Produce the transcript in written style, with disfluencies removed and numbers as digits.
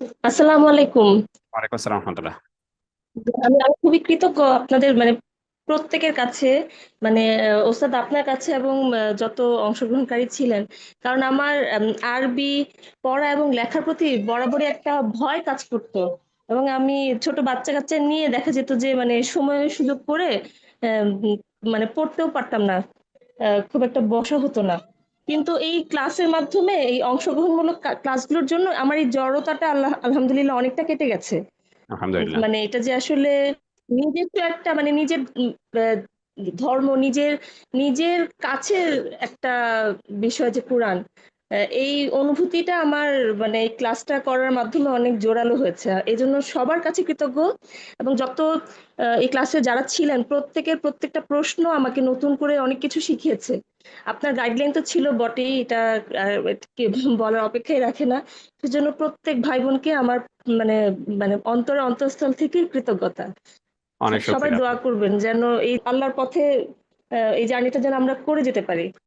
আসসালামু আলাইকুম। ওয়ালাইকুম আসসালাম রহমতুল্লাহ। আমি খুবই কৃতজ্ঞ আপনাদের প্রত্যেকের কাছে, ওস্তাদ আপনার কাছে এবং যত অংশগ্রহণকারী ছিলেন। কারণ আমার আরবি পড়া এবং লেখার প্রতি বরাবরই একটা ভয় কাজ করতো, এবং আমি ছোট বাচ্চা কাচ্চা নিয়ে দেখা যেত যে সময় সুযোগ করে পড়তেও পারতাম না, খুব একটা বসা হতো না। কিন্তু এই ক্লাসের মাধ্যমে, এই অংশগ্রহণমূলক ক্লাসগুলোর জন্য আমার এই জড়তাটা আলহামদুলিল্লাহ অনেকটা কেটে গেছে। আলহামদুলিল্লাহ। এটা যে আসলে নিজস্ব একটা নিজের আহ, ধর্ম, নিজের নিজের কাছের একটা বিষয় যে কোরআন, এই অনুভূতিটা আমার এই ক্লাসটা করার মাধ্যমে অনেক জোরালো হয়েছে। এই জন্য সবার কাছে কৃতজ্ঞ। এবং যত এই ক্লাসে যারা ছিলেন প্রত্যেকের প্রত্যেকটা প্রশ্ন আমাকে নতুন করে অনেক কিছু শিখিয়েছে। আপনার গাইডলাইন তো ছিল বটেই, এটা কি বলার অপেক্ষাই রাখে না। সেজন্য প্রত্যেক ভাই বোনকে আমার মানে অন্তরস্থল থেকে কৃতজ্ঞতা। অনেক সবাই শুক্রিয়া। দোয়া করবেন যেন এই আল্লাহর পথে এই জার্নিটা যেন আমরা করে যেতে পারি।